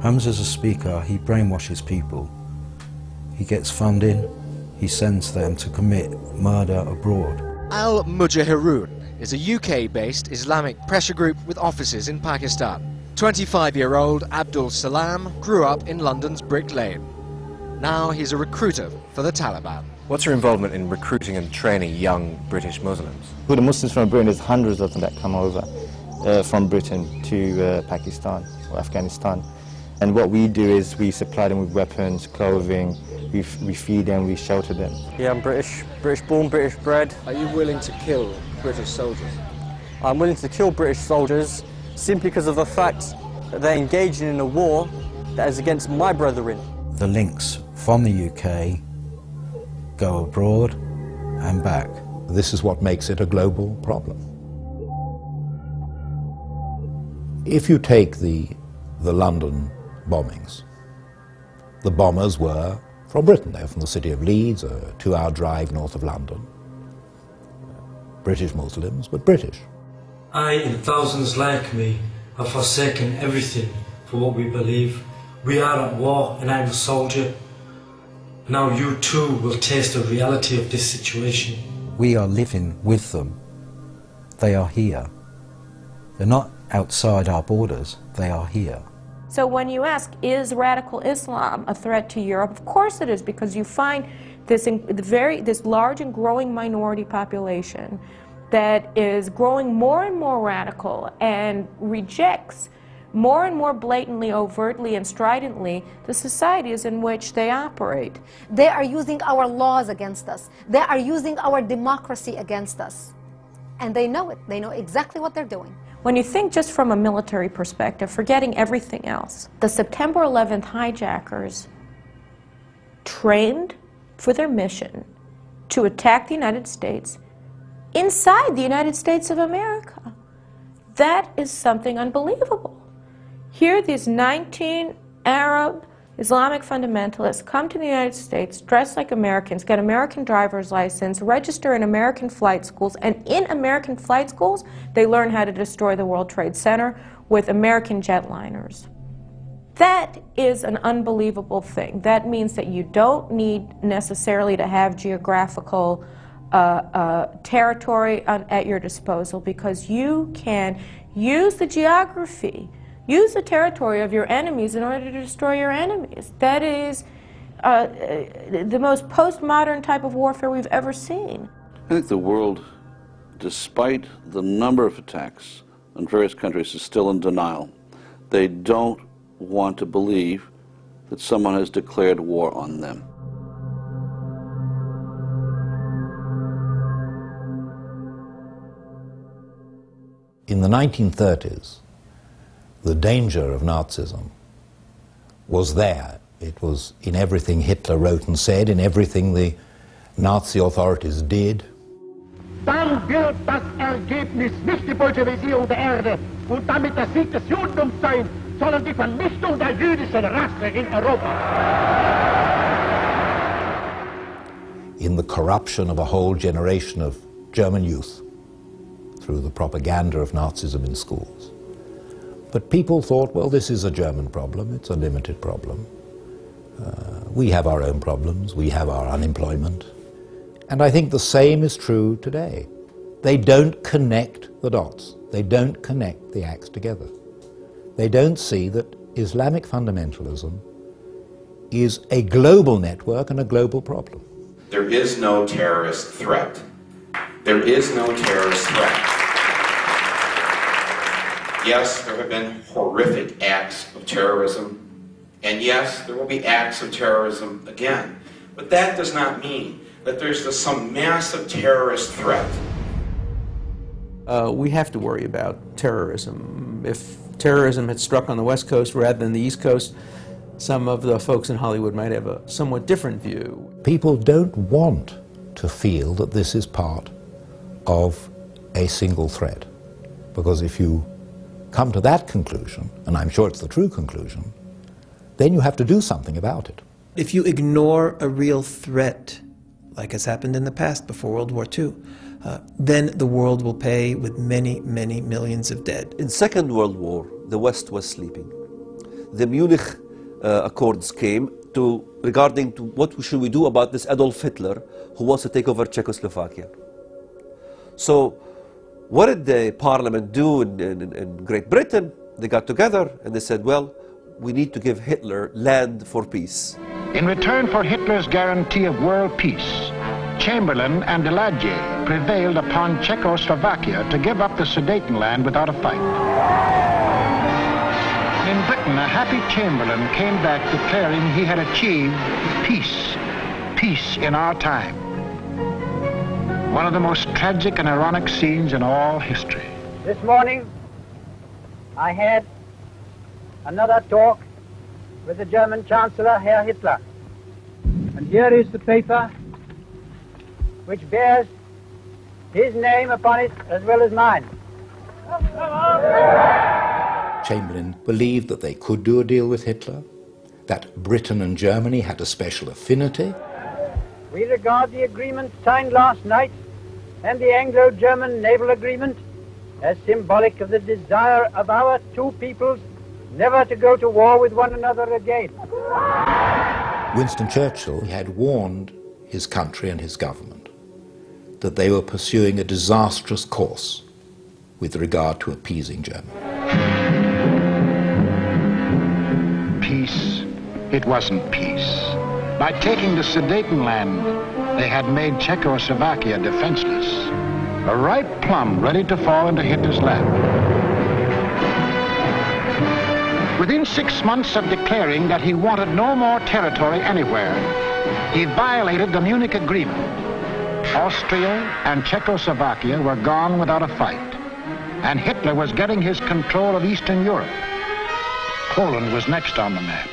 Hamza's a speaker, he brainwashes people. He gets funding, he sends them to commit murder abroad. Al-Mujahirun is a UK-based Islamic pressure group with offices in Pakistan. 25-year-old Abdul Salam grew up in London's Brick Lane. Now he's a recruiter for the Taliban. What's your involvement in recruiting and training young British Muslims? Well, the Muslims from Britain, there's hundreds of them that come over from Britain to Pakistan or Afghanistan. And what we do is we supply them with weapons, clothing, we feed them, we shelter them. Yeah, I'm British born, British bred. Are you willing to kill British soldiers? I'm willing to kill British soldiers simply because of the fact that they're engaging in a war that is against my brethren. The links from the UK go abroad and back. This is what makes it a global problem. If you take the London bombings, the bombers were from Britain. They were from the city of Leeds, a 2-hour drive north of London. British Muslims, but British. I and thousands like me have forsaken everything for what we believe. We are at war and I'm a soldier. Now you too will taste the reality of this situation. We are living with them. They are here. They're not outside our borders, they are here. So when you ask, is radical Islam a threat to Europe? Of course it is, because you find this large and growing minority population that is growing more and more radical and rejects more and more blatantly, overtly, and stridently the societies in which they operate. They are using our laws against us. They are using our democracy against us. And they know it. They know exactly what they're doing. When you think just from a military perspective, forgetting everything else, the September 11th hijackers trained for their mission to attack the United States inside the United States of America. That is something unbelievable. Here these 19 Arab Islamic fundamentalists come to the United States, dress like Americans, get American driver's license, register in American flight schools, and in American flight schools, they learn how to destroy the World Trade Center with American jetliners. That is an unbelievable thing. That means that you don't need necessarily to have geographical territory at your disposal, because you can use the geography, use the territory of your enemies in order to destroy your enemies. That is the most postmodern type of warfare we've ever seen. I think the world, despite the number of attacks on various countries, is still in denial. They don't want to believe that someone has declared war on them. In the 1930s, the danger of Nazism was there. It was in everything Hitler wrote and said, in everything the Nazi authorities did. Dann wird das Ergebnis nicht die Bolschewisierung der Erde und damit der Sieg des Judentums sein, sondern die Vernichtung der jüdischen Rasse in Europa. In the corruption of a whole generation of German youth through the propaganda of Nazism in schools. But people thought, well, this is a German problem, it's a limited problem. We have our own problems, we have our unemployment. And I think the same is true today. They don't connect the dots. They don't connect the acts together. They don't see that Islamic fundamentalism is a global network and a global problem. There is no terrorist threat. There is no terrorist threat. Yes, there have been horrific acts of terrorism, and yes, there will be acts of terrorism again. But that does not mean that there's some massive terrorist threat. We have to worry about terrorism. If terrorism had struck on the West Coast rather than the East Coast, some of the folks in Hollywood might have a somewhat different view. People don't want to feel that this is part of a single threat, because if you come to that conclusion, and I'm sure it's the true conclusion, then you have to do something about it. If you ignore a real threat, like has happened in the past before World War II, then the world will pay with many, many millions of dead. In Second World War, the West was sleeping. the Munich Accords came regarding what should we do about this Adolf Hitler who wants to take over Czechoslovakia. So what did the parliament do in Great Britain? They got together and they said, well, we need to give Hitler land for peace. In return for Hitler's guarantee of world peace, Chamberlain and Daladier prevailed upon Czechoslovakia to give up the Sudetenland without a fight. In Britain, a happy Chamberlain came back declaring he had achieved peace, peace in our time. One of the most tragic and ironic scenes in all history. This morning, I had another talk with the German Chancellor, Herr Hitler. And here is the paper which bears his name upon it as well as mine. Chamberlain believed that they could do a deal with Hitler, that Britain and Germany had a special affinity. We regard the agreement signed last night and the Anglo-German naval agreement as symbolic of the desire of our two peoples never to go to war with one another again. Winston Churchill had warned his country and his government that they were pursuing a disastrous course with regard to appeasing Germany. Peace, it wasn't peace. By taking the Sudetenland, they had made Czechoslovakia defenseless, a ripe plum ready to fall into Hitler's lap. Within 6 months of declaring that he wanted no more territory anywhere, he violated the Munich Agreement. Austria and Czechoslovakia were gone without a fight, and Hitler was getting his control of Eastern Europe. Poland was next on the map.